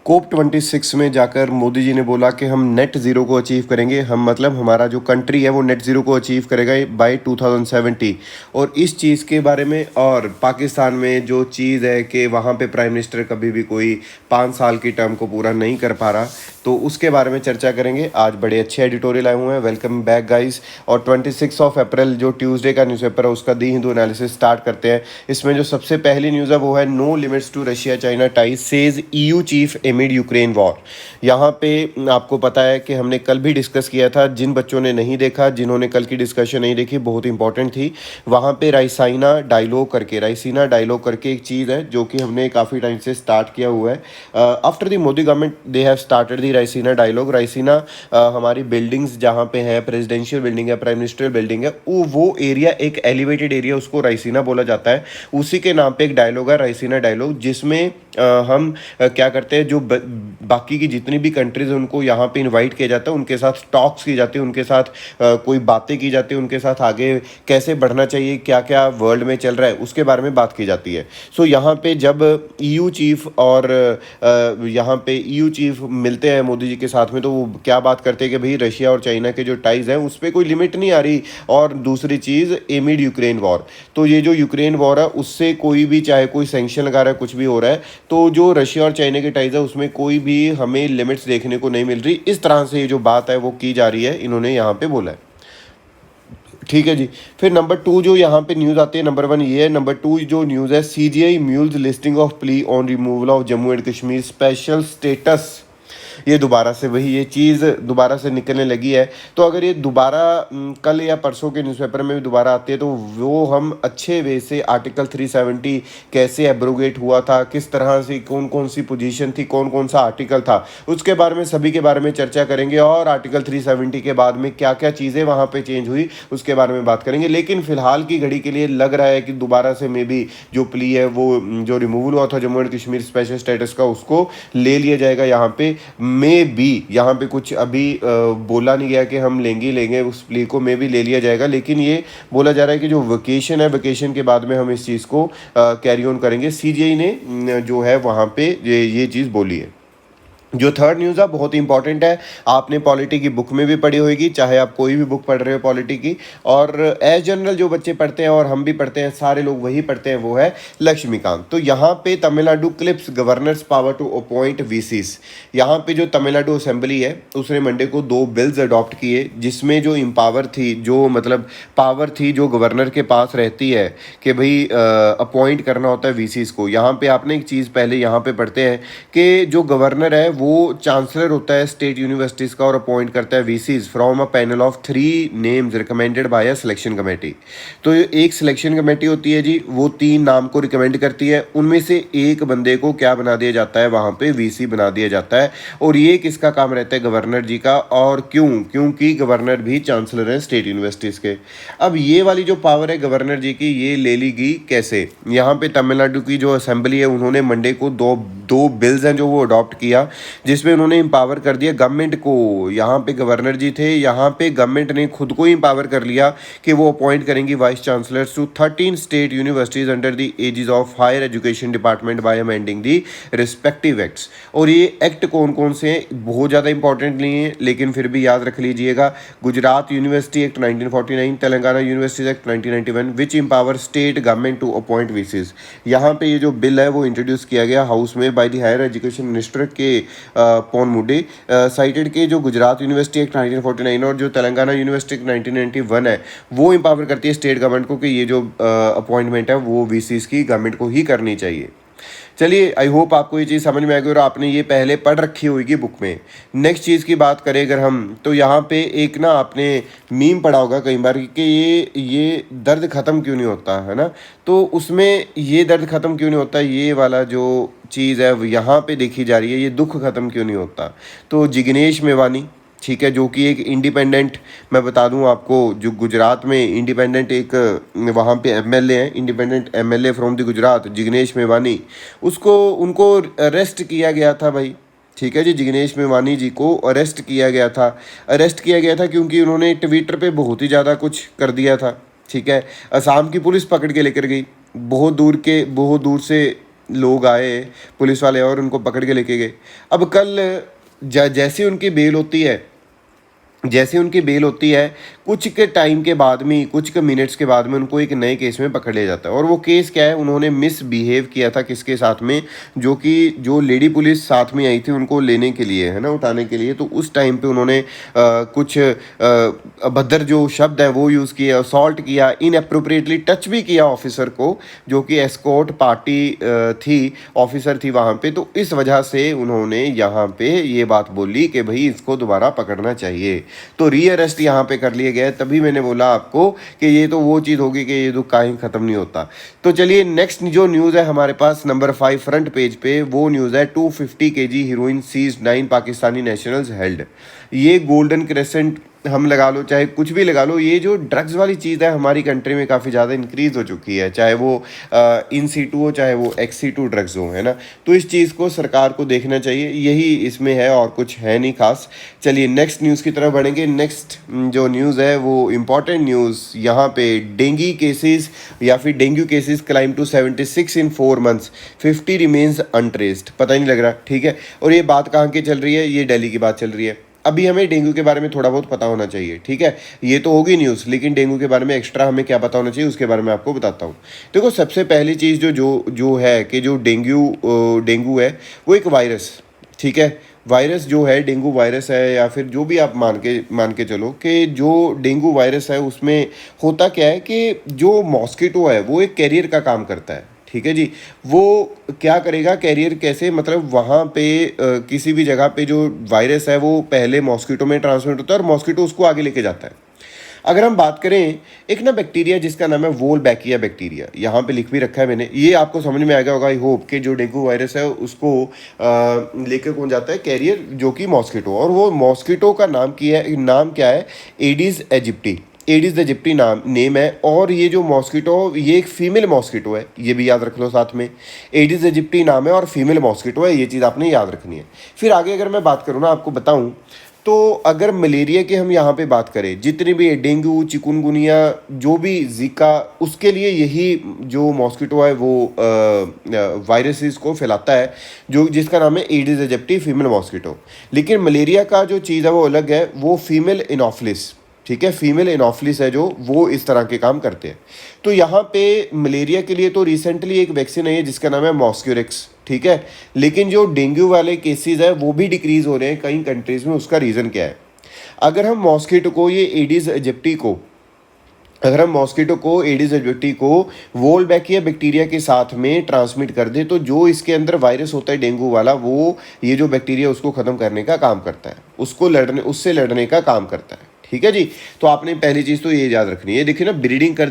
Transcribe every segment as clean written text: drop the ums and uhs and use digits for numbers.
कोप 26 में जाकर मोदी जी ने बोला कि हम नेट ज़ीरो को अचीव करेंगे। हम मतलब हमारा जो कंट्री है वो नेट ज़ीरो को अचीव करेगा बाय 2070। और इस चीज़ के बारे में, और पाकिस्तान में जो चीज़ है कि वहाँ पे प्राइम मिनिस्टर कभी भी कोई 5 साल की टर्म को पूरा नहीं कर पा रहा, तो उसके बारे में चर्चा करेंगे। आज बड़े अच्छे एडिटोरियल आए हुए हैं। Welcome back guys. और 26 अप्रैल जो ट्यूसडे का न्यूज़पेपर है उसका दी हिंदू एनालिसिस स्टार्ट करते हैं। इसमें जो सबसे पहली न्यूज़ है वो है no limits to Russia China ties says EU chief amid Ukraine war. यहाँ पे आपको पता है कि हमने कल भी डिस्कस किया था। जिन बच्चों ने नहीं देखा, जिन्होंने कल की डिस्कशन नहीं देखी, बहुत इंपॉर्टेंट थी। वहाँ पे राइसीना डायलॉग करके एक चीज़ है जो कि हमने काफ़ी टाइम से स्टार्ट किया हुआ है। After the Modi government they have started the Raisina dialogue. Raisina हमारी बिल्डिंग्स जहाँ पे है, प्रेसिडेंशियल बिल्डिंग है, प्राइम मिनिस्टर बिल्डिंग है, वो एरिया एक एलिवेटेड एरिया, उसको राइसीना बोला जाता है। उसी के नाम पे एक डायलॉग है राइसीना डायलॉग, जिसमें हम क्या करते हैं, जो बाकी की जितनी भी कंट्रीज हैं उनको यहाँ पे इनवाइट किया जाता है, उनके साथ टॉक्स की जाती है, उनके साथ कोई बातें की जाती है, उनके साथ आगे कैसे बढ़ना चाहिए, क्या क्या वर्ल्ड में चल रहा है उसके बारे में बात की जाती है। सो यहाँ पे जब ईयू चीफ और यहाँ पे ईयू चीफ मिलते हैं मोदी जी के साथ में, तो वो क्या बात करते हैं कि भाई रशिया और चाइना के जो टाइज हैं उस पर कोई लिमिट नहीं आ रही। और दूसरी चीज़ एमिड यूक्रेन वॉर, तो ये जो यूक्रेन वॉर है उससे कोई भी, चाहे कोई सेंक्शन लगा रहा है, कुछ भी हो रहा है, तो जो रशिया और चाइना के टाइज है उसमें कोई भी हमें लिमिट्स देखने को नहीं मिल रही। इस तरह से ये जो बात है वो की जा रही है, इन्होंने यहाँ पे बोला है। ठीक है जी। फिर नंबर 2 जो यहाँ पे न्यूज़ आती है, नंबर 1 ये है। नंबर 2 जो न्यूज़ है, CGI mules listing of plea on removal of Jammu and Kashmir special status. ये दोबारा से वही ये चीज़ दोबारा से निकलने लगी है। तो अगर ये दोबारा कल या परसों के न्यूज़पेपर में भी दोबारा आती है, तो वो हम अच्छे वे से आर्टिकल 370 कैसे एब्रोगेट हुआ था, किस तरह से, कौन कौन सी पोजीशन थी, कौन कौन सा आर्टिकल था, उसके बारे में, सभी के बारे में चर्चा करेंगे। और आर्टिकल 370 के बाद में क्या क्या चीज़ें वहाँ पे चेंज हुई उसके बारे में बात करेंगे। लेकिन फिलहाल की घड़ी के लिए लग रहा है कि दोबारा से मे बी जो प्ली है वो जो रिमूवल हुआ था Jammu and Kashmir special status का, उसको ले लिया जाएगा। यहाँ पे मे बी, यहाँ पे कुछ अभी बोला नहीं गया कि हम लेंगे उस प्ले को, मे बी ले लिया जाएगा। लेकिन ये बोला जा रहा है कि जो वेकेशन है, वेकेशन के बाद में हम इस चीज़ को कैरी ऑन करेंगे। सीजीआई ने जो है वहाँ पे ये चीज़ बोली है। जो थर्ड न्यूज़ है बहुत इंपॉर्टेंट है, आपने पॉलिटी की बुक में भी पढ़ी होगी, चाहे आप कोई भी बुक पढ़ रहे हो पॉलिटी की, और एज जनरल जो बच्चे पढ़ते हैं और हम भी पढ़ते हैं, सारे लोग वही पढ़ते हैं, वो है लक्ष्मीकांत। तो यहाँ पे Tamil Nadu clips governors power to appoint VCs. यहाँ पे जो तमिलनाडु असेंबली है उसने मंडे को 2 बिल्स अडॉप्ट किए, जिसमें जो इम्पावर थी, जो मतलब पावर थी जो गवर्नर के पास रहती है कि भाई अपॉइंट करना होता है वीसीस को। यहाँ पे आपने एक चीज़ पहले यहाँ पे पढ़ते हैं कि जो गवर्नर है वो चांसलर होता है स्टेट यूनिवर्सिटीज़ का और अपॉइंट करता है VCs from a panel of 3 names recommended by a selection committee. तो एक सिलेक्शन कमेटी होती है जी, वो 3 नाम को रिकमेंड करती है, उनमें से एक बंदे को क्या बना दिया जाता है, वहाँ पे वीसी बना दिया जाता है। और ये किसका काम रहता है, गवर्नर जी का। और क्योंकि गवर्नर भी चांसलर है स्टेट यूनिवर्सिटीज़ के। अब ये वाली जो पावर है गवर्नर जी की, ये ले ली गई कैसे। यहाँ पे तमिलनाडु की जो असेंबली है उन्होंने मंडे को दो बिल्स हैं जो वो अडॉप्ट किया, जिसमें उन्होंने इंपावर कर दिया गवर्नमेंट को। यहाँ पे गवर्नर जी थे, यहाँ पे गवर्नमेंट ने खुद को इंपावर कर लिया कि वो अपॉइंट करेंगी vice chancellors to 13 state universities under the aegis of higher education department by amending the respective acts. और ये एक्ट कौन कौन से हैं, बहुत ज़्यादा इंपॉर्टेंट नहीं है, लेकिन फिर भी याद रख लीजिएगा। Gujarat university act 1949, Telangana university act 1991 which empower state government to appoint VCs. यहाँ पे ये जो बिल है वो इंट्रोड्यूस किया गया हाउस में by the higher education minister के पॉन मुडे साइटेड के जो गुजरात यूनिवर्सिटी एक्ट 1949 और जो तेलंगाना यूनिवर्सिटी एक्ट 1991 है, वो इंपावर करती है स्टेट गवर्नमेंट को कि ये जो अपॉइंटमेंट है वो वीसीज की गवर्नमेंट को ही करनी चाहिए। चलिए, आई होप आपको ये चीज़ समझ में आएगी और आपने ये पहले पढ़ रखी होगी बुक में। नेक्स्ट चीज़ की बात करें अगर हम, तो यहाँ पे एक ना आपने मीम पढ़ा होगा कई बार कि ये दर्द ख़त्म क्यों नहीं होता है ना। तो उसमें ये दर्द ख़त्म क्यों नहीं होता, ये वाला जो चीज़ है यहाँ पे देखी जा रही है, ये दुख ख़त्म क्यों नहीं होता। तो जिग्नेश मेवानी, ठीक है, जो कि एक इंडिपेंडेंट, मैं बता दूं आपको, जो गुजरात में इंडिपेंडेंट एक वहाँ पे एमएलए हैं, independent MLA from the Gujarat, Jignesh Mevani, उनको अरेस्ट किया गया था भाई। ठीक है जी, जिग्नेश मेवानी जी को अरेस्ट किया गया था क्योंकि उन्होंने ट्विटर पे बहुत ही ज़्यादा कुछ कर दिया था। ठीक है, असम की पुलिस पकड़ के लेकर गई, बहुत दूर से लोग आए पुलिस वाले और उनको पकड़ के लेके गए। अब कल जैसे उनकी बेल होती है, कुछ के टाइम के बाद में, कुछ के मिनट्स के बाद में उनको एक नए केस में पकड़ लिया जाता है। और वो केस क्या है, उन्होंने मिसबिहेव किया था किसके साथ में, जो लेडी पुलिस साथ में आई थी उनको लेने के लिए, है ना, उठाने के लिए। तो उस टाइम पे उन्होंने कुछ अभद्र जो शब्द है वो यूज़ किया, असॉल्ट किया, इनअप्रोप्रिएटली टच भी किया ऑफिसर को, जो कि एस्कॉर्ट पार्टी थी, ऑफिसर थी वहाँ पे। तो इस वजह से उन्होंने यहाँ पे ये बात बोली कि भाई इसको दोबारा पकड़ना चाहिए। तो रीअरेस्ट यहाँ पे कर लिए गए। तभी मैंने बोला आपको कि ये तो वो चीज़ होगी कि ये दुख कहीं ख़त्म नहीं होता। तो चलिए नेक्स्ट जो न्यूज़ है हमारे पास नंबर 5 फ्रंट पेज पे, वो न्यूज़ है 250 kg heroin seize, 9 Pakistani nationals held. ये गोल्डन क्रेसेंट हम लगा लो, चाहे कुछ भी लगा लो, ये जो ड्रग्स वाली चीज़ है हमारी कंट्री में काफ़ी ज़्यादा इंक्रीज़ हो चुकी है, चाहे वो इन सीटू हो चाहे वो एक्स सीटू ड्रग्स हो, है ना। तो इस चीज़ को सरकार को देखना चाहिए, यही इसमें है और कुछ है नहीं खास। चलिए नेक्स्ट न्यूज़ की तरफ बढ़ेंगे। नेक्स्ट जो न्यूज़ है वो इम्पॉर्टेंट न्यूज़, यहाँ पे डेंगू केसेस या फिर dengue cases climb to 76 in 4 months, 50 remains untraced. पता ही नहीं लग रहा, ठीक है। और ये बात कहाँ की चल रही है, ये दिल्ली की बात चल रही है। अभी हमें डेंगू के बारे में थोड़ा बहुत पता होना चाहिए, ठीक है, ये तो होगी न्यूज़, लेकिन डेंगू के बारे में एक्स्ट्रा हमें क्या पता होना चाहिए उसके बारे में आपको बताता हूँ। देखो सबसे पहली चीज़ जो है कि जो डेंगू है वो एक वायरस, ठीक है, वायरस जो है डेंगू वायरस है, या फिर जो भी आप मान के चलो कि जो डेंगू वायरस है उसमें होता क्या है कि जो मॉस्किटो है वो एक कैरियर का काम करता है, ठीक है जी। वो क्या करेगा, कैरियर कैसे, मतलब वहाँ पे किसी भी जगह पे जो वायरस है वो पहले मॉस्किटो में ट्रांसमिट होता है और मॉस्किटो उसको आगे लेके जाता है। अगर हम बात करें एक ना बैक्टीरिया जिसका नाम है वोल्बैकिया बैक्टीरिया, यहाँ पे लिख भी रखा है मैंने, ये आपको समझ में आएगा होगा आई होप कि जो डेंगू वायरस है उसको लेके कौन जाता है, कैरियर, जो कि मॉस्किटो। और वो मॉस्किटो का नाम क्या है, Aedes aegypti. Aedes aegypti name है। और ये जो मॉस्किटो, ये एक फीमेल मॉस्किटो है, ये भी याद रख लो साथ में। एडिस एजिप्टी नाम है और फीमेल मॉस्किटो है, ये चीज़ आपने याद रखनी है। फिर आगे अगर मैं बात करूँ ना, आपको बताऊँ, तो अगर मलेरिया की हम यहाँ पे बात करें, जितनी भी डेंगू, चिकुनगुनिया, जो भी जीका, उसके लिए यही जो मॉस्किटो है वो वायरसेस को फैलाता है, जिसका नाम है एडिस एजिप्टी फीमेल मॉस्किटो। लेकिन मलेरिया का जो चीज़ है वो अलग है, वो फीमेल इनोफिलिस, ठीक है, फीमेल इनोफिलिस है जो, वो इस तरह के काम करते हैं। तो यहाँ पे मलेरिया के लिए तो रिसेंटली एक वैक्सीन है जिसका नाम है मॉस्क्यूरिक्स, ठीक है। लेकिन जो डेंगू वाले केसेस है वो भी डिक्रीज हो रहे हैं कई कंट्रीज़ में। उसका रीज़न क्या है, अगर हम मॉस्किटो को एडिस एजिप्टी को वोल्बैकिया बैक्टीरिया के साथ में ट्रांसमिट कर दे, तो जो इसके अंदर वायरस होता है डेंगू वाला, वो ये जो बैक्टीरिया उसको ख़त्म करने का काम करता है, उससे लड़ने का काम करता है, ठीक है जी। तो आपने पहली चीज़ तो ये याद रखनी है। देखिए ना, ब्रीडिंग कर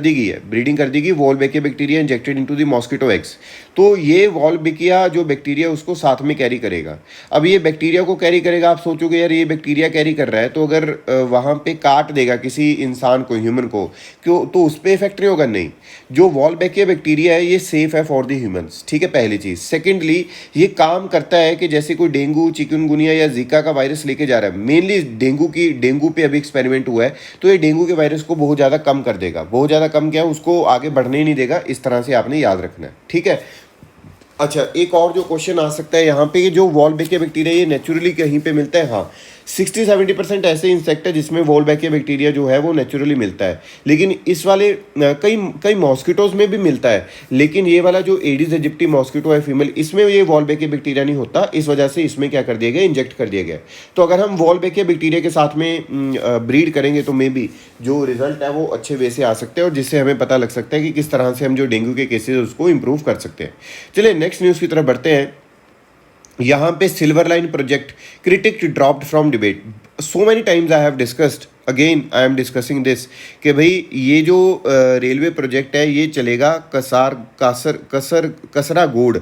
दी गई Wolbachia bacteria injected into the mosquito eggs. तो ये वॉल्बैकिया जो बैक्टीरिया उसको साथ में कैरी करेगा। अब ये बैक्टीरिया को कैरी करेगा, आप सोचोगे यार ये बैक्टीरिया कैरी कर रहा है, तो अगर वहाँ पे काट देगा किसी इंसान को, ह्यूमन को, क्यों, तो उस पर इफेक्ट नहीं होगा, नहीं। जो वॉल्बैकिया बैक्टीरिया है ये सेफ है फॉर द ह्यूमंस, ठीक है, पहली चीज़। सेकेंडली, ये काम करता है कि जैसे कोई डेंगू, चिकनगुनिया या जीका का वायरस लेके जा रहा है, मेनली डेंगू पे अभी एक्सपेरिमेंट हुआ है, तो ये डेंगू के वायरस को बहुत ज़्यादा कम कर देगा। बहुत ज़्यादा कम क्या है, उसको आगे बढ़ने ही नहीं देगा। इस तरह से आपने याद रखना है, ठीक है। अच्छा, एक और जो क्वेश्चन आ सकता है यहाँ पे, जो वॉल्बैकिया बैक्टीरिया ये नेचुरली कहीं पे मिलता है, हाँ 60-70% ऐसे इंसेक्ट है जिसमें वॉल्बैकिया बैक्टीरिया जो है वो नेचुरली मिलता है। लेकिन इस वाले कई मॉस्किटोज में भी मिलता है, लेकिन ये वाला जो एडिस एजिप्टी मॉस्किटो है फीमेल, इसमें ये वॉल्बैकिया बैक्टीरिया नहीं होता। इस वजह से इसमें क्या कर दिया गया, इंजेक्ट कर दिया गया। तो अगर हम वॉल्बैकिया बैक्टीरिया के साथ में ब्रीड करेंगे तो मे बी जो रिजल्ट है वो अच्छे वे से आ सकते हैं, और जिससे हमें पता लग सकता है कि किस तरह से हम जो डेंगू के केसेज उसको इंप्रूव कर सकते हैं। चलिए नेक्स्ट न्यूज़ की तरफ बढ़ते हैं। यहाँ पे silver line project critic dropped from debate. So many times I have discussed, again I am discussing this, कि भाई ये जो रेलवे प्रोजेक्ट है ये चलेगा कसरागोड,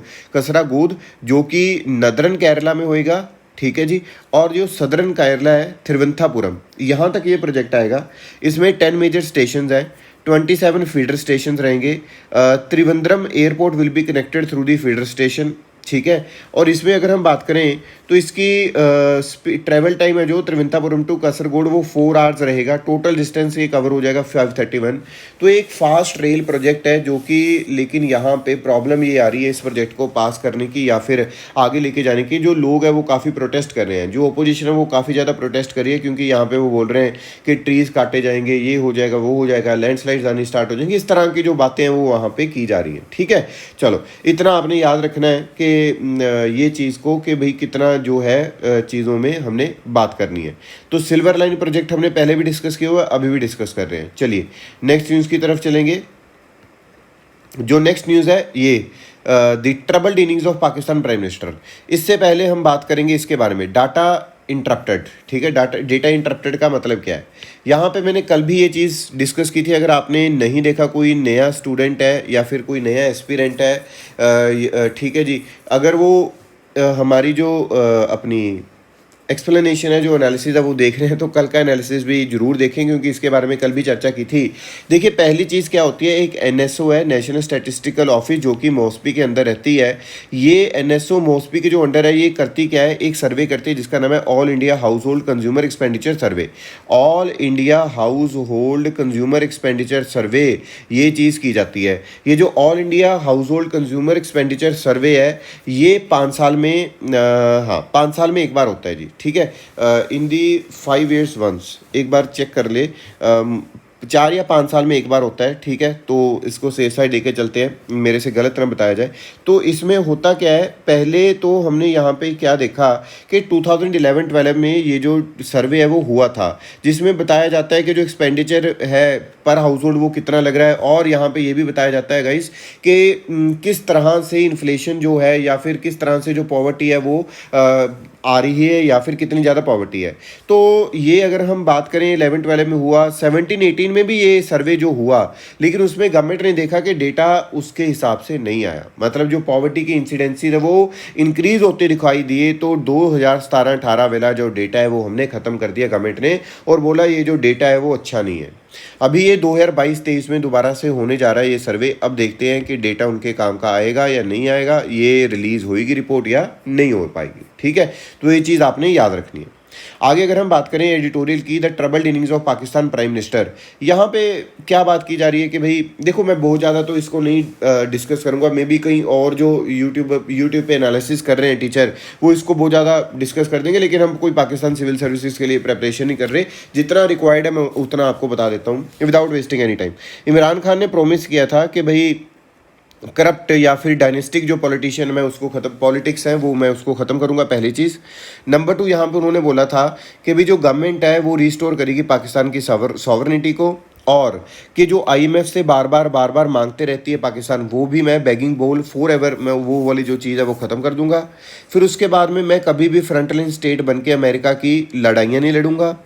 जो कि नदरन केरला में होएगा, ठीक है जी। और जो सदरन केरला है थिरुवनंतपुरम, यहाँ तक ये प्रोजेक्ट आएगा। इसमें 10 मेजर स्टेशन है, 27 फीडर स्टेशन रहेंगे। Trivandrum airport will be connected through the feeder station, ठीक है। और इसमें अगर हम बात करें तो इसकी ट्रैवल टाइम है जो त्रिवेंद्रपुरम टू कासरगोड वो 4 आवर्स रहेगा। टोटल डिस्टेंस ये कवर हो जाएगा 531। तो एक फास्ट रेल प्रोजेक्ट है जो कि, लेकिन यहाँ पे प्रॉब्लम ये आ रही है इस प्रोजेक्ट को पास करने की या फिर आगे लेके जाने की। जो लोग हैं वो काफ़ी प्रोटेस्ट कर रहे हैं, जो अपोजिशन है वो काफ़ी ज़्यादा प्रोटेस्ट कर रही है, क्योंकि यहाँ पे वो बोल रहे हैं कि ट्रीज़ काटे जाएंगे, ये हो जाएगा, वो हो जाएगा, लैंडस्लाइड्स आनी स्टार्ट हो जाएंगी। इस तरह की जो बातें हैं वो वहाँ पे की जा रही हैं। ठीक है, चलो इतना आपने याद रखना है कि ये चीज़ को कि भाई कितना जो है चीज़ों में हमने बात करनी है। तो सिल्वर लाइन प्रोजेक्ट हमने पहले भी डिस्कस किया हुआ है, अभी भी डिस्कस कर रहे हैं। चलिए नेक्स्ट न्यूज़ की तरफ चलेंगे। जो नेक्स्ट न्यूज़ है ये the troubled innings of Pakistan prime minister. इससे पहले हम बात करेंगे इसके बारे में, डाटा इंटरप्टेड। ठीक है, डेटा इंटरप्टेड का मतलब क्या है। यहाँ पे मैंने कल भी ये चीज़ डिस्कस की थी। अगर आपने नहीं देखा, कोई नया स्टूडेंट है या फिर कोई नया एस्पिरेंट है, ठीक है जी, अगर वो हमारी जो अपनी एक्सप्लेनेशन है, जो एनालिसिस है वो देख रहे हैं, तो कल का एनालिसिस भी जरूर देखें, क्योंकि इसके बारे में कल भी चर्चा की थी। देखिए पहली चीज़ क्या होती है, एक एनएसओ है, नेशनल स्टैटिस्टिकल ऑफिस, जो कि मॉस्पी के अंदर रहती है। ये एनएसओ मॉस्पी के जो अंडर है, ये करती क्या है, एक सर्वे करती है जिसका नाम है all India house hold consumer expenditure सर्वे। All India house hold consumer expenditure सर्वे, ये चीज़ की जाती है। ये जो all India house hold consumer expenditure सर्वे है, ये 5 साल में, हाँ 5 साल में एक बार होता है जी। ठीक है, इन दी 5 years वंस, एक बार चेक कर ले, 4 या 5 साल में एक बार होता है। ठीक है, तो इसको सेफ साइड लेके चलते हैं, मेरे से गलत ना बताया जाए। तो इसमें होता क्या है, पहले तो हमने यहाँ पे क्या देखा कि 2011-12 में ये जो सर्वे है वो हुआ था, जिसमें बताया जाता है कि जो एक्सपेंडिचर है पर हाउस होल्ड वो कितना लग रहा है। और यहाँ पे ये भी बताया जाता है गाइस कि किस तरह से इन्फ्लेशन जो है या फिर किस तरह से जो पॉवर्टी है वो आ रही है, या फिर कितनी ज़्यादा पॉवर्टी है। तो ये अगर हम बात करें 11-12 में हुआ, 17-18 में भी ये सर्वे जो हुआ, लेकिन उसमें गवर्नमेंट ने देखा कि डेटा उसके हिसाब से नहीं आया, मतलब जो पॉवर्टी की इंसिडेंसी है वो इंक्रीज होते दिखाई दिए। तो 2017-18 वाला जो डेटा है वो हमने ख़त्म कर दिया गवर्नमेंट ने, और बोला ये जो डेटा है वो अच्छा नहीं है। अभी ये 2022-23 में दोबारा से होने जा रहा है ये सर्वे। अब देखते हैं कि डेटा उनके काम का आएगा या नहीं आएगा, ये रिलीज़ होएगी रिपोर्ट या नहीं हो पाएगी। ठीक है, तो ये चीज़ आपने याद रखनी है। आगे अगर हम बात करें एडिटोरियल की, the troubled innings of Pakistan prime minister, यहाँ पे क्या बात की जा रही है कि भाई देखो, मैं बहुत ज़्यादा तो इसको नहीं डिस्कस करूँगा, मे बी कहीं और जो यूट्यूब पे एनालिसिस कर रहे हैं टीचर, वो इसको बहुत ज़्यादा डिस्कस कर देंगे। लेकिन हम कोई पाकिस्तान सिविल सर्विसेज के लिए प्रेपरेशन नहीं कर रहे, जितना रिक्वायर्ड है मैं उतना आपको बता देता हूँ without wasting any time. Imran Khan ने प्रोमिस किया था कि भाई करप्ट या फिर डायनेस्टिक जो पॉलिटिशियन मैं उसको ख़त्म, पॉलिटिक्स है वो मैं उसको ख़त्म करूंगा, पहली चीज़। नंबर 2, यहाँ पे उन्होंने बोला था कि भी जो गवर्नमेंट है वो रिस्टोर करेगी पाकिस्तान की सॉवरेनिटी को, और कि जो आईएमएफ से बार बार मांगते रहती है पाकिस्तान, वो भी मैं बेगिंग बोल फॉर एवर मैं वो वाली जो चीज़ है वो ख़त्म कर दूंगा। फिर उसके बाद में मैं कभी भी फ्रंट लाइन स्टेट बन के अमेरिका की लड़ाइयाँ नहीं लड़ूंगा।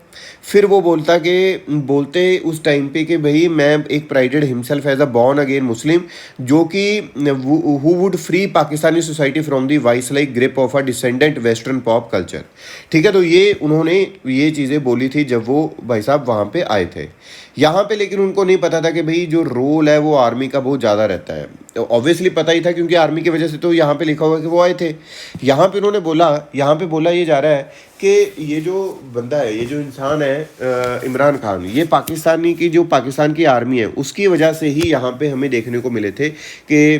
फिर वो बोलते उस टाइम पे कि भाई मैं एक prided himself as a born again Muslim, जो कि who would free Pakistani society from the vice like grip of a descendant western pop culture. ठीक है, तो ये उन्होंने ये चीज़ें बोली थी जब वो भाई साहब वहाँ पे आए थे यहाँ पे। लेकिन उनको नहीं पता था कि भाई जो रोल है वो आर्मी का बहुत ज़्यादा रहता है। तो ऑब्वियसली पता ही था, क्योंकि आर्मी की वजह से तो यहाँ पे लिखा हुआ है कि वो आए थे। यहाँ पे उन्होंने बोला, यहाँ पे बोला ये जा रहा है कि ये जो बंदा है, ये जो इंसान है इमरान खान, ये पाकिस्तानी की जो पाकिस्तान की आर्मी है उसकी वजह से ही यहाँ पे हमें देखने को मिले थे कि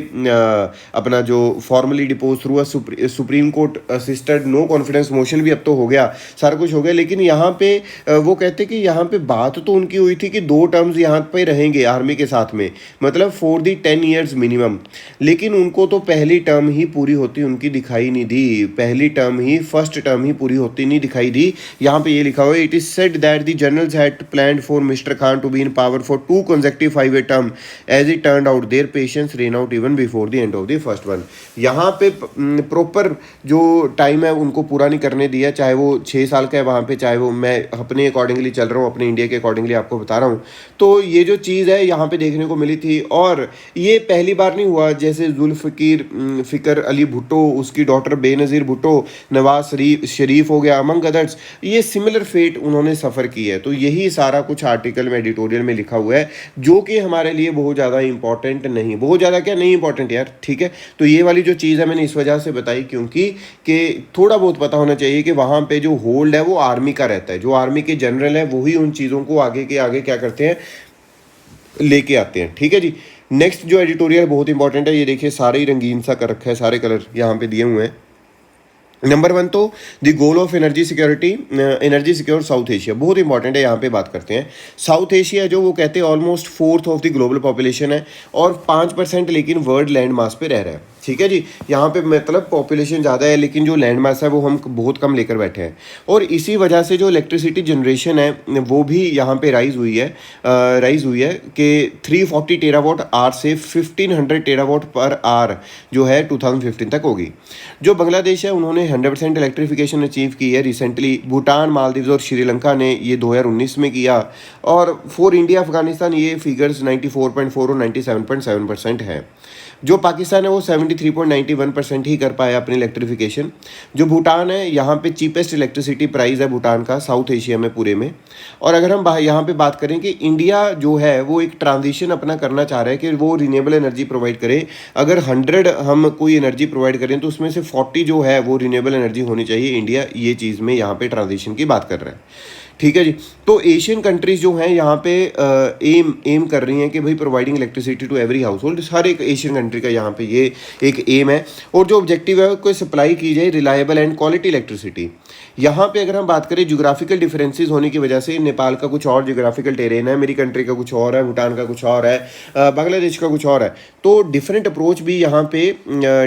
अपना जो formally depose through supreme court assisted no confidence motion भी अब तो हो गया, सारा कुछ हो गया। लेकिन यहाँ पे वो कहते कि यहाँ पे बात तो उनकी हुई थी कि 2 टर्म्स यहाँ पे रहेंगे आर्मी के साथ में, मतलब फॉर दी 10 years मिनिमम। लेकिन उनको तो पहली टर्म ही पूरी होती उनकी दिखाई नहीं दी, पहली टर्म ही, फर्स्ट टर्म ही पूरी होती नहीं दिखाई दी। यहाँ पे ये लिखा हुआ है, it is said that the generals had planned for mister Khan to be in power for 2 consecutive 5-year term, as it turned out their patience ran out even before the end of the first one. यहाँ पे proper जो time है उनको पूरा नहीं करने दिया, चाहे वो 6 साल का है वहाँ पे, चाहे वो, मैं अपने अकॉर्डिंगली चल रहा हूँ, अपने इंडिया के अकॉर्डिंगली आपको बता रहा हूँ। तो ये जो चीज़ है यहाँ पे देखने को मिली थी, और ये पहली बार नहीं हुआ। जैसे जुल्फ़िकर अली भुट्टो, उसकी डॉटर बेनज़ीर भुट्टो, नवाज शरीफ हो गया, अमंग अदर्स ये सिमिलर फेट उन्होंने सफ़र की है। तो यही सारा कुछ आर्टिकल में एडिटोरियल में लिखा हुआ है, जो कि हमारे लिए बहुत ज़्यादा इंपॉर्टेंट नहीं, बहुत ज़्यादा क्या नहीं इंपॉर्टेंट यार, ठीक है। तो ये वाली जो चीज़ है मैंने इस वजह से बताई क्योंकि कि थोड़ा बहुत पता होना चाहिए कि वहाँ पे जो होल्ड है वो आर्मी का रहता है, जो आर्मी के जनरल है वही उन चीज़ों को आगे के आगे क्या करते हैं, लेके आते हैं, ठीक है जी। नेक्स्ट जो एडिटोरियल बहुत इंपॉर्टेंट है, ये देखिए सारे ही रंगीन सा कर रखा है, सारे कलर यहाँ पे दिए हुए हैं। नंबर 1 तो the goal of energy security, energy secure south Asia, बहुत इंपॉर्टेंट है, यहाँ पे बात करते हैं। साउथ एशिया जो वो कहते हैं almost 4th of the global population है और 5% लेकिन वर्ल्ड लैंड मास पे रह रहा है, ठीक है जी। यहाँ पे मतलब पॉपुलेशन ज़्यादा है लेकिन जो लैंड मास है वो हम बहुत कम लेकर बैठे हैं, और इसी वजह से जो इलेक्ट्रिसिटी जनरेशन है वो भी यहाँ पे राइज हुई है कि 340 टेरावाट आवर से 1500 टेरावाट पर आवर जो है 2015 तक होगी। जो बांग्लादेश है उन्होंने 100% इलेक्ट्रिफिकेशन अचीव की है रिसेंटली। भूटान, मालदीव्स और श्रीलंका ने ये 2019 में किया, और फॉर इंडिया अफगानिस्तान ये फिगर्स 94.4 और 97.7% है। जो पाकिस्तान है वो 73.91% ही कर पाया अपनी इलेक्ट्रिफिकेशन। जो भूटान है यहाँ पे चीपेस्ट इलेक्ट्रिसिटी प्राइस है भूटान का साउथ एशिया में पूरे में। और अगर हम यहाँ पे बात करें कि इंडिया जो है वो एक ट्रांजिशन अपना करना चाह रहा है कि वो रिन्यूएबल एनर्जी प्रोवाइड करे। अगर 100 हम कोई एनर्जी प्रोवाइड करें तो उसमें से 40 जो है वो रिन्यूएबल एनर्जी होनी चाहिए। इंडिया ये चीज़ में यहाँ पे ट्रांजिशन की बात कर रहा है, ठीक है जी। तो एशियन कंट्रीज जो हैं यहाँ पे एम कर रही हैं कि भाई providing electricity to every household, हर एक एशियन कंट्री का यहाँ पे ये एक एम है। और जो ऑब्जेक्टिव है को सप्लाई की जाए रिलायबल एंड क्वालिटी इलेक्ट्रिसिटी। यहाँ पे अगर हम बात करें ज्योग्राफिकल डिफरेंसेस होने की वजह से, नेपाल का कुछ और ज्योग्राफिकल टेरेन है, मेरी कंट्री का कुछ और है, भूटान का कुछ और है, बांग्लादेश का कुछ और है, तो डिफरेंट अप्रोच भी यहाँ पे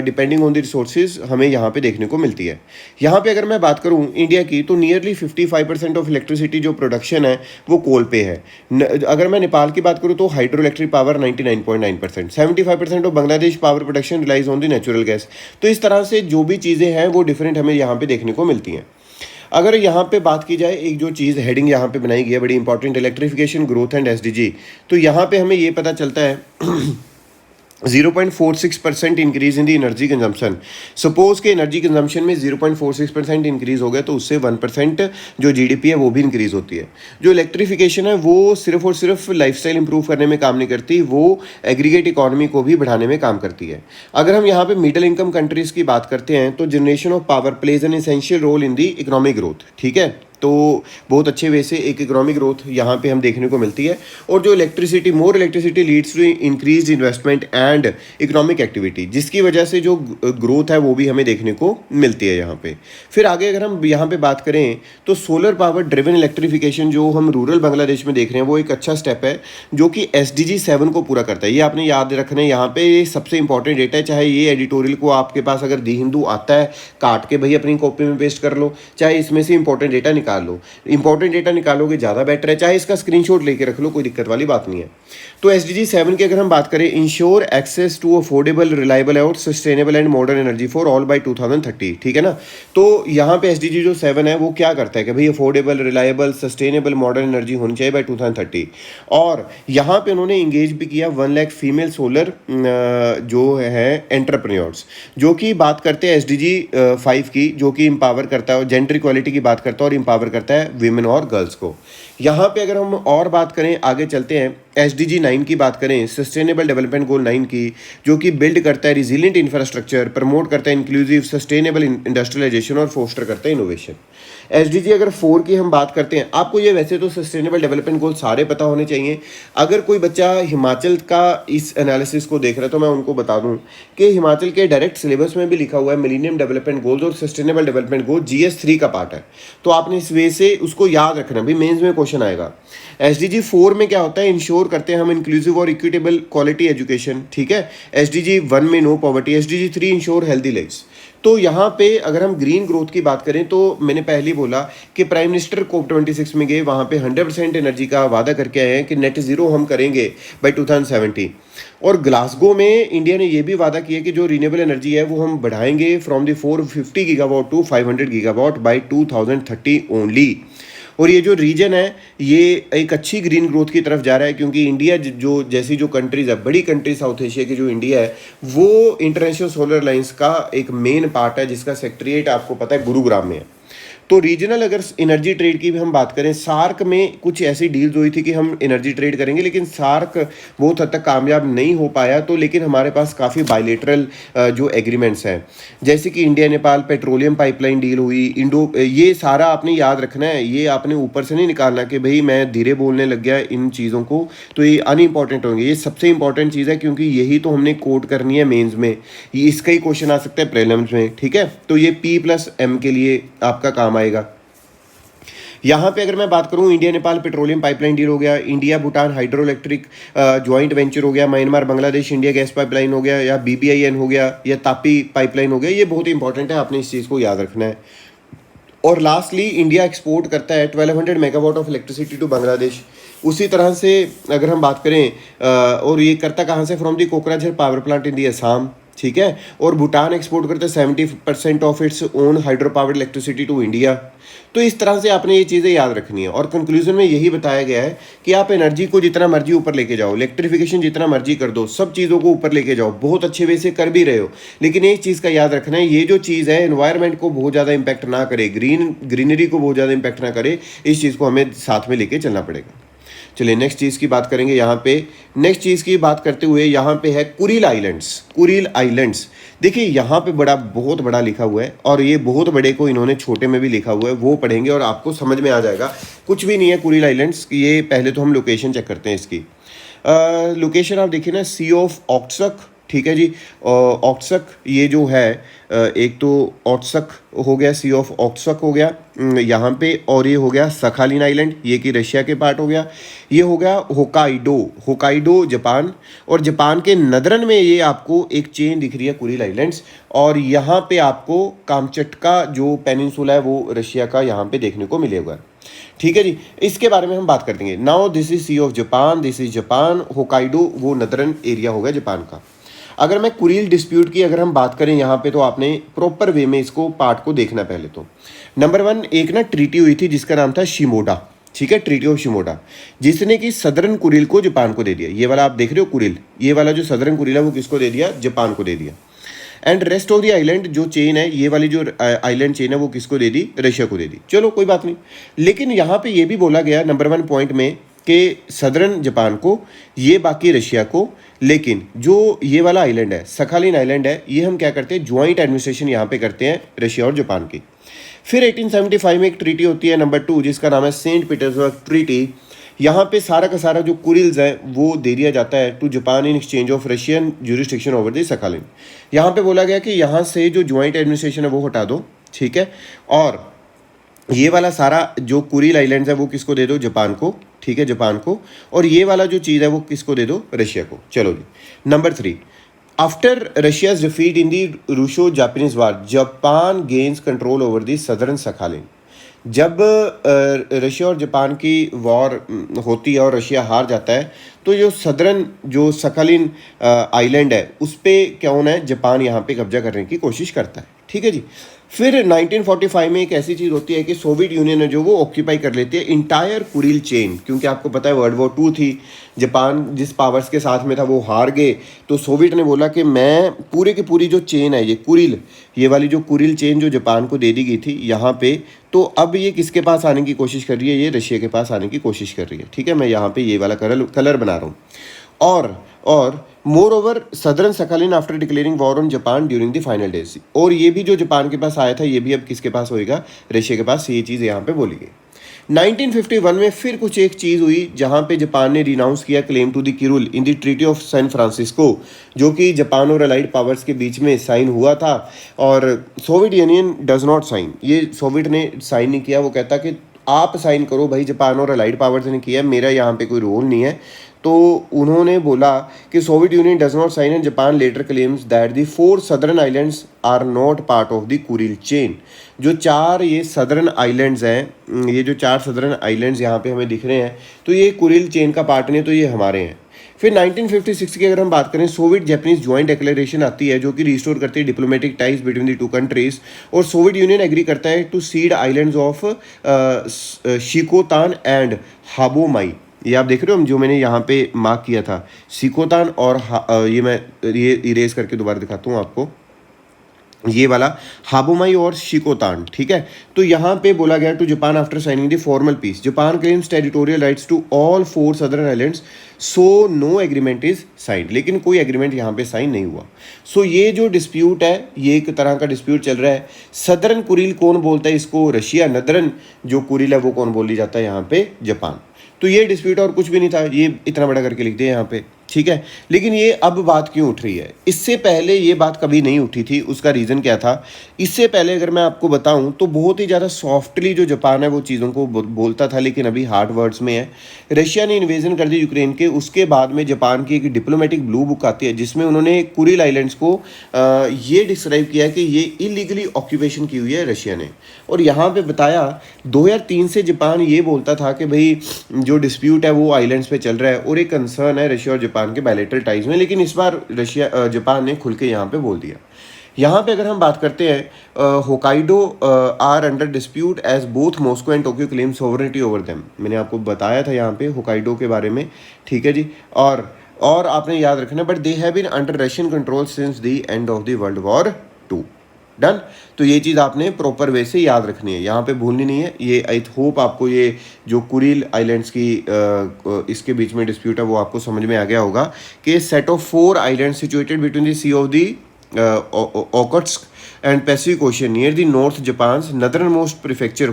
डिपेंडिंग ऑन द रिसोर्सेज हमें यहाँ पे देखने को मिलती है। यहाँ पे अगर मैं बात करूँ इंडिया की तो नियरली 55% ऑफ इलेक्ट्रिसिटी जो प्रोडक्शन है वो कोल पे है। अगर मैं नेपाल की बात करूँ तो hydro electric power 99.9%, 75% of Bangladesh power production relies on the natural gas. तो इस तरह से जो भी चीज़ें हैं वो डिफरेंट हमें यहाँ पे देखने को मिलती हैं। अगर यहाँ पे बात की जाए, एक जो चीज़ हेडिंग यहाँ पे बनाई गई है बड़ी important, electrification growth and SDG, तो यहाँ पे हमें ये पता चलता है 0.46% increase in the energy consumption. Suppose के एनर्जी कंजम्पशन में 0.46% इंक्रीज हो गया तो उससे 1% जो जीडीपी है वो भी इंक्रीज होती है। जो इलेक्ट्रिफिकेशन है वो सिर्फ और सिर्फ लाइफस्टाइल इंप्रूव करने में काम नहीं करती, वो एग्रीगेट इकोनॉमी को भी बढ़ाने में काम करती है। अगर हम यहाँ पे मिडिल इनकम कंट्रीज़ की बात करते हैं तो generation of power plays an essential role in the economic growth, ठीक है। तो बहुत अच्छे वे से एक इकोनॉमिक ग्रोथ यहाँ पे हम देखने को मिलती है। और जो more electricity leads to increase investment and economic activity, जिसकी वजह से जो ग्रोथ है वो भी हमें देखने को मिलती है यहाँ पे। फिर आगे अगर हम यहाँ पे बात करें तो सोलर पावर ड्रिवन इलेक्ट्रिफिकेशन जो हम रूरल बांग्लादेश में देख रहे हैं वो एक अच्छा स्टेप है जो कि SDG 7 को पूरा करता है। ये आपने याद रखना है, यहाँ पे सबसे इंपॉर्टेंट डेटा है। चाहे ये एडिटोरियल को आपके पास अगर दी हिंदू आता है काट के भाई अपनी कॉपी में पेस्ट कर लो, चाहे इसमें से इंपॉर्टेंट डेटा निकाल लो, इंपॉर्टेंट डेटा निकालोगे ज़्यादा बेटर है, चाहे इसका स्क्रीनशॉट लेके रख लो, कोई दिक्कत वाली बात नहीं है। तो SDG 7 की अगर हम बात करें, ensure access to affordable, reliable और sustainable and modern energy for all by 2030, ठीक है ना। तो यहाँ पे SDG जो 7 है वो क्या करता है कि भाई affordable, reliable, sustainable, modern energy होनी चाहिए बाय 2030। और यहाँ पे उन्होंने इंगेज भी किया 1 लाख फीमेल सोलर जो है एंटरप्रेन्योर्स, जो कि बात करते हैं SDG 5 की, जो कि एम्पावर करता है और जेंडर इक्वालिटी की बात करता है और एम्पावर करता है विमेन और गर्ल्स को। यहाँ पे अगर हम और बात करें, आगे चलते हैं, SDG 9 की बात करें, सस्टेनेबल डेवलपमेंट गोल 9 की, जो कि बिल्ड करता है रिजिलिएंट इंफ्रास्ट्रक्चर, प्रमोट करता है इंक्लूसिव सस्टेनेबल इंडस्ट्रियलाइजेशन और फोस्टर करता है इनोवेशन। SDG अगर 4 की हम बात करते हैं, आपको ये वैसे तो सस्टेनेबल डेवलपमेंट गोल सारे पता होने चाहिए। अगर कोई बच्चा हिमाचल का इस एनालिसिस को देख रहा है तो मैं उनको बता दूं कि हिमाचल के डायरेक्ट सिलेबस में भी लिखा हुआ है मिलेनियम डेवलपमेंट गोल्स और सस्टेनेबल डेवलपमेंट गोल GS 3 का पार्ट है। तो आपने इस वे से उसको याद रखना, भी मेंस में क्वेश्चन आएगा। SDG 4 में क्या होता है, इंश्योर करते हैं हम इंक्लूसिव और इक्विटेबल क्वालिटी एजुकेशन, ठीक है। SDG 1 में no poverty, SDG 3 ensure healthy lives. तो यहाँ पे अगर हम ग्रीन ग्रोथ की बात करें तो मैंने पहले ही बोला कि प्राइम मिनिस्टर COP26 में गए, वहाँ पे 100% एनर्जी का वादा करके आए हैं कि नेट ज़ीरो हम करेंगे बाय 2070। और ग्लासगो में इंडिया ने ये भी वादा किया कि जो रिन्यूएबल एनर्जी है वो हम बढ़ाएंगे from the 450 gigawatt to 500 gigawatt by 2030 only. और ये जो रीजन है ये एक अच्छी ग्रीन ग्रोथ की तरफ जा रहा है, क्योंकि इंडिया जो जैसी जो कंट्रीज़ है, बड़ी कंट्री साउथ एशिया की जो इंडिया है, वो इंटरनेशनल सोलर लाइंस का एक मेन पार्ट है, जिसका सेक्रेटरीट आपको पता है गुरुग्राम में है। तो रीजनल अगर एनर्जी ट्रेड की भी हम बात करें, सार्क में कुछ ऐसी डील्स हुई थी कि हम एनर्जी ट्रेड करेंगे, लेकिन सार्क बहुत हद तक कामयाब नहीं हो पाया। तो लेकिन हमारे पास काफ़ी बायलेटरल जो एग्रीमेंट्स हैं, जैसे कि India Nepal petroleum pipeline deal हुई, ये सारा आपने याद रखना है, ये आपने ऊपर से नहीं निकालना कि भाई मैं धीरे बोलने लग गया इन चीज़ों को तो ये अनइम्पॉर्टेंट होंगे। ये सबसे इंपॉर्टेंट चीज़ है, क्योंकि यही तो हमने कोट करनी है मेंस में, ये इसका ही क्वेश्चन आ सकता है प्रीलिम्स में, ठीक है। तो ये P+M के लिए आपका काम आएगा। यहाँ पे अगर मैं बात करूँ, India Nepal petroleum pipeline deal हो गया, India Bhutan hydro electric joint venture हो गया, Myanmar Bangladesh India gas pipeline हो गया, या BBIN हो गया, या तापी पाइपलाइन हो गया, ये बहुत इंपॉर्टेंट है, आपने इस चीज़ को याद रखना है। और लास्टली इंडिया एक्सपोर्ट करता है 1200 megawatt of electricity to Bangladesh. उसी तरह से अगर हम बात करें और ये करता कहाँ से, from the Kokrajhar power plant in the Assam, ठीक है। और भूटान एक्सपोर्ट करता है 70% of its own hydro power electricity to India. तो इस तरह से आपने ये चीज़ें याद रखनी है। और कंक्लूजन में यही बताया गया है कि आप एनर्जी को जितना मर्जी ऊपर लेके जाओ, इलेक्ट्रिफिकेशन जितना मर्जी कर दो, सब चीज़ों को ऊपर लेके जाओ, बहुत अच्छे वे से कर भी रहे हो, लेकिन एक चीज़ का याद रखना है, ये जो चीज़ है एनवायरनमेंट को बहुत ज़्यादा इंपैक्ट ना करे, ग्रीनरी को बहुत ज़्यादा इंपैक्ट ना करे, इस चीज़ को हमें साथ में लेके चलना पड़ेगा। चलिए नेक्स्ट चीज़ की बात करेंगे। यहाँ पे नेक्स्ट चीज़ की बात करते हुए यहाँ पे है कुरिल आइलैंड्स। कुरिल आइलैंड्स, देखिए यहाँ पे बहुत बड़ा लिखा हुआ है, और ये बहुत बड़े को इन्होंने छोटे में भी लिखा हुआ है, वो पढ़ेंगे और आपको समझ में आ जाएगा। कुछ भी नहीं है कुरिल आइलैंड्स, ये पहले तो हम लोकेशन चेक करते हैं इसकी। लोकेशन आप देखिए ना, सी ऑफ ऑक्सक, ठीक है जी। ऑक्सक ये जो है एक तो ऑक्सक हो गया, सी ऑफ ऑक्सक हो गया यहाँ पे, और ये हो गया सखालिन आइलैंड, ये कि रशिया के पार्ट हो गया। ये हो गया होकाइडो, होकाइडो जापान, और जापान के नदरन में ये आपको एक चेन दिख रही है कुरिल आइलैंड्स, और यहाँ पे आपको कामचटका जो पेनिनसुला है वो रशिया का यहाँ पे देखने को मिलेगा, ठीक है जी। इसके बारे में हम बात कर देंगे। Now this is sea of Japan, this is Japan, Hokkaido वो नदरन एरिया होगा जापान का। अगर मैं कुरिल डिस्प्यूट की अगर हम बात करें यहाँ पे, तो आपने प्रॉपर वे में इसको पार्ट को देखना। पहले तो नंबर 1 एक ना ट्रीटी हुई थी जिसका नाम था शिमोडा, ठीक है, ट्रीटी ऑफ शिमोडा, जिसने कि सदर्न कुरिल को जापान को दे दिया। ये वाला आप देख रहे हो कुरिल, ये वाला जो सदर्न कुरिल है वो किसको दे दिया, जापान को दे दिया। And rest of the island जो चेन है, ये वाली जो आइलैंड चेन है वो किसको दे दी, रशिया को दे दी। चलो कोई बात नहीं, लेकिन यहाँ पे ये भी बोला गया नंबर 1 पॉइंट में कि सदर्न जापान को, ये बाकी रशिया को, लेकिन जो ये वाला आइलैंड है सखालिन आइलैंड है, ये हम क्या करते हैं, ज्वाइंट एडमिनिस्ट्रेशन यहाँ पे करते हैं रशिया और जापान की। फिर 1875 में एक ट्रीटी होती है नंबर 2 जिसका नाम है सेंट पीटर्सबर्ग ट्रीटी। यहाँ पे सारा का सारा जो कुरिल्स है वो दे दिया जाता है to Japan in exchange of Russian jurisdiction over the Sakhalin. यहाँ पे बोला गया कि यहाँ से जो ज्वाइंट एडमिनिस्ट्रेशन है वो हटा दो, ठीक है, और ये वाला सारा जो कुरिल आइलैंड्स है वो किसको दे दो, जापान को, ठीक है, जापान को, और ये वाला जो चीज़ है वो किसको दे दो, रशिया को। चलो जी number 3, after Russia's defeat in the Russo Japanese war, Japan gains control over the southern Sakhalin. जब रशिया और जापान की वॉर होती है और रशिया हार जाता है, तो जो सदर्न जो सखालिन आइलैंड है उस पर क्या होना है, जापान यहाँ पे कब्जा करने की कोशिश करता है, ठीक है जी। फिर 1945 में एक ऐसी चीज़ होती है कि सोवियत यूनियन है जो वो ऑक्यूपाई कर लेती है इंटायर कुरिल चेन, क्योंकि आपको पता है वर्ल्ड वॉर 2 थी, जापान जिस पावर्स के साथ में था वो हार गए, तो सोवियत ने बोला कि मैं पूरे की पूरी जो चेन है ये कुरिल, ये वाली जो कुरिल चेन जो जापान को दे दी गई थी यहाँ पे, तो अब ये किसके पास आने की कोशिश कर रही है, ये रशिया के पास आने की कोशिश कर रही है, ठीक है। मैं यहाँ पे ये वाला कलर बना रहा हूँ। और more over southern Sakhalin after declaring war on Japan during the final days, और ये भी जो जापान के पास आया था ये भी अब किसके पास होएगा, रशिया के पास। ये चीज़ यहाँ पे बोली गई। 1951 में फिर कुछ एक चीज़ हुई जहाँ पे जापान ने रिनाउंस किया claim to the Kuril in the treaty of San Francisco, जो कि जापान और अलाइड पावर्स के बीच में साइन हुआ था, और Soviet Union does not sign, ये सोवियत ने साइन नहीं किया, वो कहता कि आप साइन करो भाई, जापान और अलाइड पावर्स ने किया, मेरा यहाँ पे कोई रोल नहीं है। तो उन्होंने बोला कि Soviet Union does not sign and Japan later claims that the 4 southern islands are not part of the Kuril chain. जो 4 ये सदर्न आइलैंड्स हैं, ये जो 4 सदर्न आइलैंड्स यहाँ पे हमें दिख रहे हैं, तो ये कुरिल चेन का पार्ट नहीं, तो ये हमारे हैं। फिर 1956 की अगर हम बात करें, सोवियत जापानीज ज्वाइंट डिक्लेरेशन आती है जो कि रिस्टोर करती है diplomatic ties between the two countries, और सोवियत यूनियन एग्री करता है to cede islands of Shikotan and Habomai. ये आप देख रहे हो, जो मैंने यहाँ पे मार्क किया था शिकोतान और ये मैं ये इरेज करके दोबारा दिखाता हूँ आपको, ये वाला हाबोमाई और शिकोतान, ठीक है। तो यहाँ पे बोला गया to Japan after signing the formal peace Japan claims territorial rights to all 4 southern islands, so no agreement is signed, लेकिन कोई एग्रीमेंट यहाँ पे साइन नहीं हुआ। सो ये जो डिस्प्यूट है, ये एक तरह का डिस्प्यूट चल रहा है। सदर्न कुरिल कौन बोलता है इसको? रशिया। नदरन जो कुरिल है वो कौन बोली जाता है यहाँ पे? जापान। तो ये डिस्प्यूट और कुछ भी नहीं था, ये इतना बड़ा करके लिख दिया यहाँ पे, ठीक है। लेकिन ये अब बात क्यों उठ रही है? इससे पहले ये बात कभी नहीं उठी थी। उसका रीज़न क्या था? इससे पहले अगर मैं आपको बताऊं तो बहुत ही ज़्यादा सॉफ्टली जो जापान है वो चीज़ों को बोलता था, लेकिन अभी हार्ड वर्ड्स में है। रशिया ने इन्वेजन कर दी यूक्रेन के, उसके बाद में जापान की एक डिप्लोमेटिक ब्लू बुक आती है जिसमें उन्होंने कुरिल आइलैंड्स को ये डिस्क्राइब किया कि ये इलीगली ऑक्यूपेशन की हुई है रशिया ने। और यहाँ पे बताया 2003 से जापान ये बोलता था कि भाई जो डिस्प्यूट है वो आइलैंड्स पे चल रहा है और एक कंसर्न है रशिया और जापान के बायलैटरल टाइज में, लेकिन इस बार रशिया जापान ने खुल के यहाँ पे बोल दिया। यहाँ पे अगर हम बात करते हैं Hokkaido are under dispute as both Moscow and Tokyo claim sovereignty over them, मैंने आपको बताया था यहाँ पे होकाइडो के बारे में, ठीक है जी। और आपने याद रखना, but they have been under Russian control since the end of the world war 2। Done. तो ये चीज़ आपने प्रॉपर वे से याद रखनी है, यहाँ पे भूलनी नहीं है। ये आई होप आपको ये जो कुरिल आइलैंड्स की इसके बीच में डिस्प्यूट है वो आपको समझ में आ गया होगा कि set of 4 island situated between the sea of the Okhotsk and Pacific Ocean near the north Japan northern most prefecture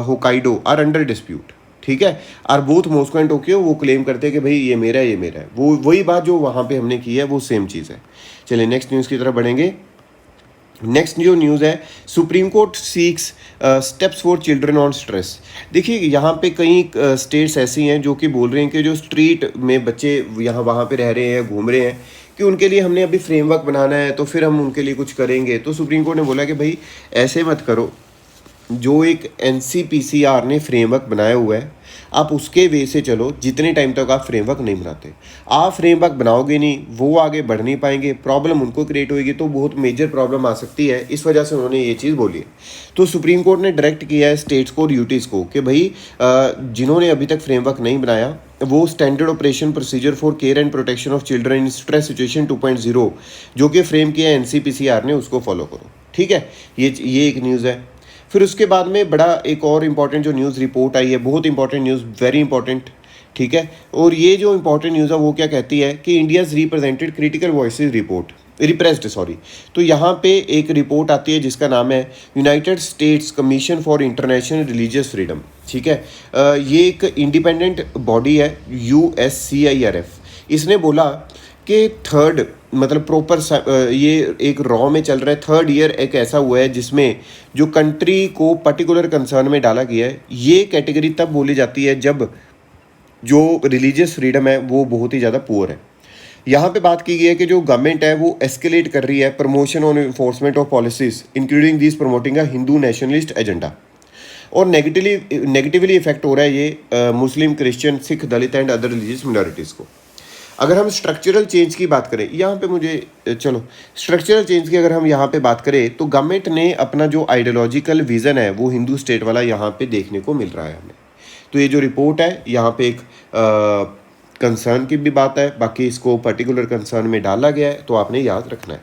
Hokkaido are under dispute, ठीक है। और बोथ मॉस्को एंड टोक्यो वो क्लेम करते हैं कि भाई ये मेरा है, ये मेरा है। वो वही बात जो वहाँ पे हमने की है वो सेम चीज़ है। चलिए नेक्स्ट न्यूज़ की तरफ बढ़ेंगे। नेक्स्ट जो न्यूज़ है, supreme court seeks steps for children on stress. देखिए यहाँ पे कई स्टेट्स ऐसी हैं जो कि बोल रहे हैं कि जो स्ट्रीट में बच्चे यहाँ वहाँ पे रह रहे हैं, घूम रहे हैं, कि उनके लिए हमने अभी फ्रेमवर्क बनाना है तो फिर हम उनके लिए कुछ करेंगे। तो सुप्रीम कोर्ट ने बोला कि भाई ऐसे मत करो, जो एक NCPCR ने फ्रेमवर्क बनाया हुआ है आप उसके वे से चलो। जितने टाइम तक आप फ्रेमवर्क नहीं बनाते, आप फ्रेमवर्क बनाओगे नहीं, वो आगे बढ़ नहीं पाएंगे, प्रॉब्लम उनको क्रिएट होगी, तो बहुत मेजर प्रॉब्लम आ सकती है। इस वजह से उन्होंने ये चीज़ बोली है। तो सुप्रीम कोर्ट ने डायरेक्ट किया है स्टेट्स को और यूटीज़ को कि भाई जिन्होंने अभी तक फ्रेमवर्क नहीं बनाया वो standard operation procedure for care and protection of children in stress situation 2.0 जो कि फ्रेम किया है NCPCR ने, उसको फॉलो करो, ठीक है। ये एक न्यूज़ है। फिर उसके बाद में बड़ा एक और इम्पॉर्टेंट जो न्यूज़ रिपोर्ट आई है, बहुत इंपॉर्टेंट न्यूज़, वेरी इंपॉर्टेंट, ठीक है। और ये जो इंपॉर्टेंट न्यूज़ है वो क्या कहती है कि India's represented critical voices report repressed sorry. तो यहाँ पे एक रिपोर्ट आती है जिसका नाम है United states commission for international religious freedom, ठीक है। ये एक इंडिपेंडेंट बॉडी है USCIRF। इसने बोला कि थर्ड मतलब प्रॉपर ये एक रॉ में चल रहा है, थर्ड ईयर एक ऐसा हुआ है जिसमें जो कंट्री को पर्टिकुलर कंसर्न में डाला गया है। ये कैटेगरी तब बोली जाती है जब जो रिलीजियस फ्रीडम है वो बहुत ही ज़्यादा पुअर है। यहाँ पे बात की गई है कि जो गवर्नमेंट है वो एस्केलेट कर रही है प्रमोशन और enforcement of policies including this promoting a Hindu nationalist agenda, और नेगेटिवली इफेक्ट हो रहा है ये Muslim, Christian, Sikh, Dalit and other religious minorities को। अगर हम स्ट्रक्चरल चेंज की बात करें यहाँ पे चलो स्ट्रक्चरल चेंज की अगर हम यहाँ पे बात करें तो गवर्नमेंट ने अपना जो आइडियोलॉजिकल विज़न है वो हिंदू स्टेट वाला यहाँ पे देखने को मिल रहा है हमें। तो ये जो रिपोर्ट है यहाँ पे एक कंसर्न की भी बात है, बाकी इसको पर्टिकुलर कंसर्न में डाला गया है तो आपने याद रखना है।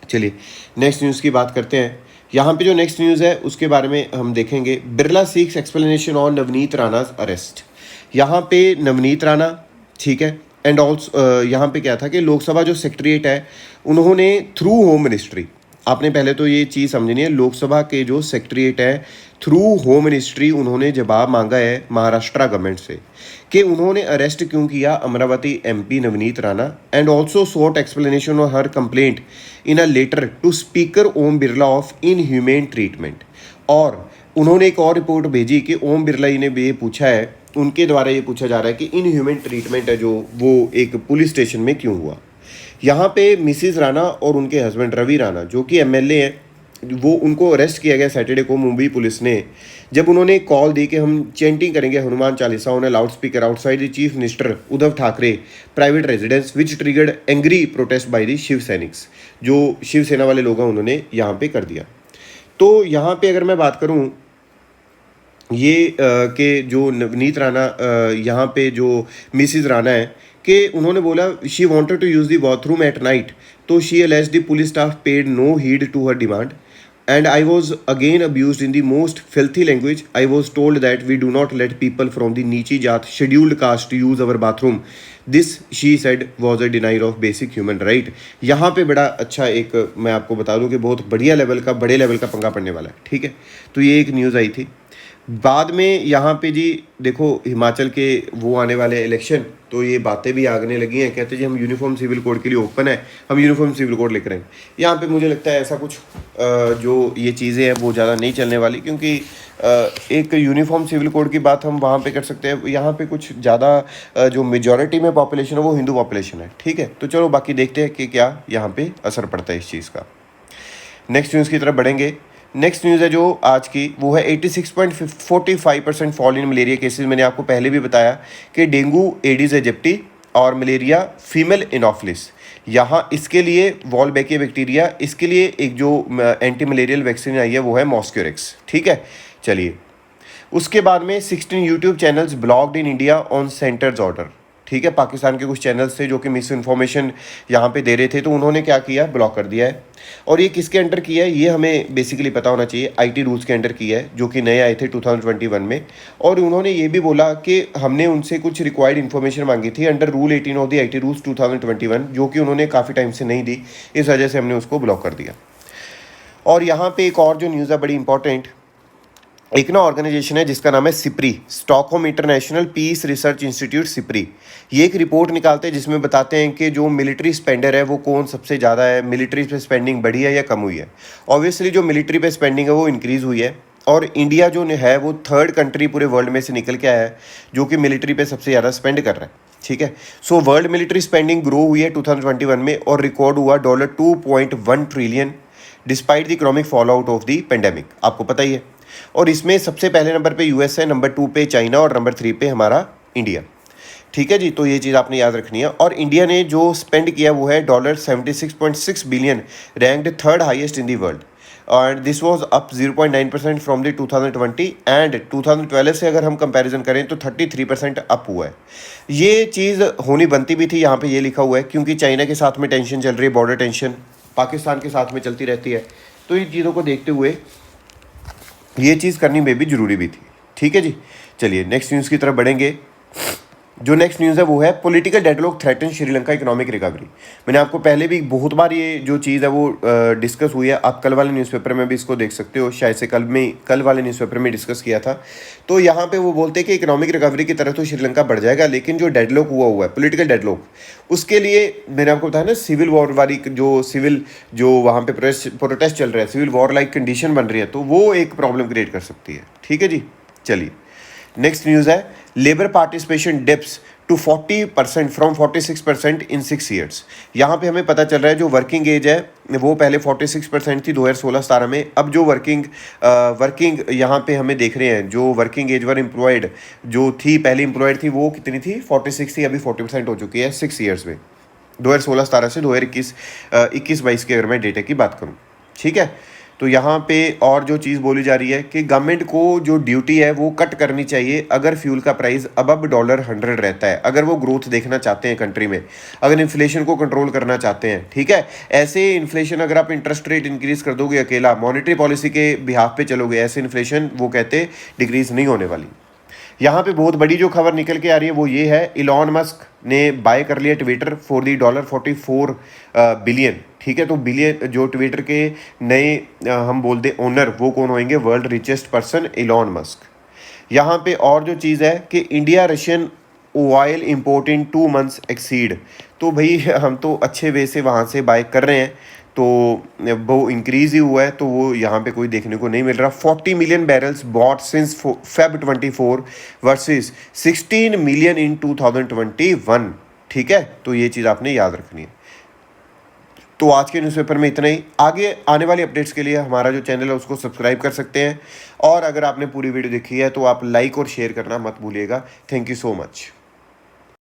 चलिए नेक्स्ट न्यूज़ की बात करते हैं। यहाँ पे जो नेक्स्ट न्यूज़ है उसके बारे में हम देखेंगे। Birla seeks explanation on Navneet Rana's arrest. यहाँ पे नवनीत राणा, ठीक है, एंड ऑल्सो यहाँ पे क्या था कि लोकसभा जो सेक्रेटरीट है उन्होंने थ्रू होम मिनिस्ट्री, आपने पहले तो ये चीज़ समझनी है, लोकसभा के जो सेक्रेटरीट है थ्रू होम मिनिस्ट्री उन्होंने जवाब मांगा है महाराष्ट्र गवर्नमेंट से कि उन्होंने अरेस्ट क्यों किया Amravati MP Navneet Rana, and also sought explanation of her complaint in a letter to speaker Om Birla of inhuman treatment. और उन्होंने एक और रिपोर्ट भेजी कि ओम बिरला जी ने ये पूछा है, उनके द्वारा ये पूछा जा रहा है कि इनह्यूमन ट्रीटमेंट है जो वो एक पुलिस स्टेशन में क्यों हुआ। यहाँ पे मिसिज राणा और उनके हस्बैंड रवि राणा जो कि MLA हैं, वो उनको अरेस्ट किया गया सैटरडे को मुंबई पुलिस ने, जब उन्होंने कॉल दी कि हम चेंटिंग करेंगे Hanuman Chalisa on loud speaker outside the chief minister Uddhav Thackeray private residence which triggered angry protest by the Shiv Sainiks. जो शिवसेना वाले लोग हैं उन्होंने यहाँ पे कर दिया। तो यहाँ पे अगर मैं बात करूँ ये कि जो नवनीत राणा यहाँ पे जो मिसिज राणा है कि उन्होंने बोला she wanted to use the bathroom at night, तो she alleged the police staff paid no heed to her demand and I was again abused in the most filthy language. I was told that we do not let people from the Nichi Jat scheduled caste use our bathroom. This, she said, was a denial of basic human right. यहाँ पे बड़ा अच्छा एक मैं आपको बता दूं कि बहुत बढ़िया लेवल का बड़े लेवल का पंगा पड़ने वाला है, ठीक है। तो ये एक न्यूज़ आई थी। बाद में यहाँ पे जी देखो हिमाचल के वो आने वाले इलेक्शन, तो ये बातें भी आगने लगी हैं। कहते जी हम यूनिफॉर्म सिविल कोड के लिए ओपन है, हम यूनिफॉर्म सिविल कोड लेकर आएंगे। यहाँ पे मुझे लगता है ऐसा कुछ जो ये चीज़ें हैं वो ज़्यादा नहीं चलने वाली, क्योंकि एक यूनिफॉर्म सिविल कोड की बात हम वहाँ पे कर सकते हैं। यहाँ पे कुछ ज़्यादा जो मेजॉरिटी में पॉपुलेशन है वो हिंदू पॉपुलेशन है, ठीक है। तो चलो बाकी देखते हैं कि क्या यहाँ पे असर पड़ता है इस चीज़ का। नेक्स्ट न्यूज़ की तरफ बढ़ेंगे। नेक्स्ट न्यूज़ है जो आज की, वो है 86.45% फॉल इन मलेरिया केसेस। मैंने आपको पहले भी बताया कि डेंगू एडिस एजिप्टी और मलेरिया फीमेल इनोफिलिस, यहाँ इसके लिए वॉलबैकिया बैक्टीरिया, इसके लिए एक जो एंटी मलेरियल वैक्सीन आई है वो है मॉस्क्यूरिक्स, ठीक है। चलिए उसके बाद में 16 YouTube channels blocked in India on centres order, ठीक है। पाकिस्तान के कुछ चैनल्स थे जो कि मिस इन्फॉर्मेशन यहाँ पे दे रहे थे, तो उन्होंने क्या किया, ब्लॉक कर दिया है। और ये किसके अंडर किया है, ये हमें बेसिकली पता होना चाहिए, आईटी रूल्स के अंडर किया है, जो कि नए आए थे 2021 में। और उन्होंने ये भी बोला कि हमने उनसे कुछ रिक्वायर्ड इन्फॉर्मेशन मांगी थी under rule 18 of the IT rules 2021, जो कि उन्होंने काफ़ी टाइम से नहीं दी, इस वजह से हमने उसको ब्लॉक कर दिया। और यहाँ पर एक और जो न्यूज़ है बड़ी इंपॉर्टेंट, एक ना ऑर्गेनाइजेशन है जिसका नाम है SIPRI, Stockholm International Peace Research Institute SIPRI. ये एक रिपोर्ट निकालते हैं जिसमें बताते हैं कि जो मिलिट्री स्पेंडर है वो कौन सबसे ज़्यादा है, मिलिट्री पे स्पेंडिंग बढ़ी है या कम हुई है। ऑब्वियसली जो मिलिट्री पे स्पेंडिंग है वो इंक्रीज़ हुई है, और इंडिया जो है वो थर्ड कंट्री पूरे वर्ल्ड में से निकल के आया है जो कि मिलिट्री पे सबसे ज़्यादा स्पेंड कर रहा है, ठीक है। So world military spending grow हुई है 2021 में और रिकॉर्ड हुआ $2.1 trillion despite the economic fall out of the pandemic, आपको पता ही है। और इसमें सबसे पहले नंबर पे यूएस है, नंबर 2 पे चाइना और नंबर 3 पे हमारा इंडिया, ठीक है जी। तो ये चीज़ आपने याद रखनी है। और इंडिया ने जो स्पेंड किया वो है $76.6 billion, ranked third highest in the world, और this was up 0.9% from the 2020 and 2012 से अगर हम कंपैरिजन करें तो 33% अप हुआ है। ये चीज़ होनी बनती भी थी, यहाँ पे ये लिखा हुआ है, क्योंकि चाइना के साथ में टेंशन चल रही है, बॉर्डर टेंशन पाकिस्तान के साथ में चलती रहती है। तो इन चीज़ों को देखते हुए ये चीज़ करनी में भी ज़रूरी भी थी, ठीक है जी। चलिए नेक्स्ट न्यूज़ की तरफ बढ़ेंगे। जो नेक्स्ट न्यूज़ है वो है political deadlock threaten Sri Lanka economic recovery. मैंने आपको पहले भी बहुत बार ये जो चीज़ है वो डिस्कस हुई है, आप कल वाले न्यूज़पेपर में भी इसको देख सकते हो, शायद से कल वाले न्यूज़पेपर में डिस्कस किया था। तो यहाँ पे वो बोलते हैं कि इकोनॉमिक रिकवरी की तरफ तो श्रीलंका बढ़ जाएगा, लेकिन जो डेडलॉक हुआ है पॉलिटिकल डेडलॉक, उसके लिए मैंने आपको बताया ना सिविल वॉर वाली जो वहाँ पे प्रोटेस्ट चल रहा है, सिविल वॉर लाइक कंडीशन बन रही है, तो वो एक प्रॉब्लम क्रिएट कर सकती है, ठीक है जी। चलिए नेक्स्ट न्यूज़ है labour participation dips to 40% from 46% in 6 years. यहाँ पे हमें पता चल रहा है जो वर्किंग एज है वो पहले 46% थी 2016-17 में, अब जो वर्किंग यहाँ पे हमें देख रहे हैं, जो वर्किंग एज वर एम्प्लॉयड जो थी पहले एम्प्लॉयड थी वो कितनी थी, 46 थी, अभी 40% हो चुकी है 6 ईयर्स में, 2016-17 से 2021-22 के अगर मैं डेटा की बात करूँ, ठीक है। तो यहाँ पे और जो चीज़ बोली जा रही है कि गवर्नमेंट को जो ड्यूटी है वो कट करनी चाहिए अगर फ्यूल का प्राइस अबव $100 रहता है, अगर वो ग्रोथ देखना चाहते हैं कंट्री में, अगर इन्फ्लेशन को कंट्रोल करना चाहते हैं, ठीक है। ऐसे इन्फ्लेशन अगर आप इंटरेस्ट रेट इंक्रीज़ कर दोगे अकेला मॉनेटरी पॉलिसी के बिहाफ पे चलोगे, ऐसे इन्फ्लेशन वो कहते डिक्रीज़ नहीं होने वाली। यहाँ पे बहुत बड़ी जो खबर निकल के आ रही है वो ये है, इलॉन मस्क ने बाय कर लिया ट्विटर फॉर दी $44 बिलियन, ठीक है। तो बिलियन जो ट्विटर के नए हम बोल दें ओनर वो कौन होंगे, world richest person Elon Musk. यहाँ पे और जो चीज़ है कि इंडिया रशियन ऑयल इम्पोर्ट इन 2 मंथ्स एक्सीड, तो भाई हम तो अच्छे वे से वहाँ से बाय कर रहे हैं, तो वो इंक्रीज़ ही हुआ है, तो वो यहाँ पे कोई देखने को नहीं मिल रहा। 40 million barrels bought since Feb 24 versus 16 million in 2021, ठीक है। तो ये चीज़ आपने याद रखनी है। तो आज के न्यूज़पेपर में इतना ही। आगे आने वाली अपडेट्स के लिए हमारा जो चैनल है उसको सब्सक्राइब कर सकते हैं, और अगर आपने पूरी वीडियो देखी है तो आप लाइक और शेयर करना मत भूलिएगा। Thank you so much.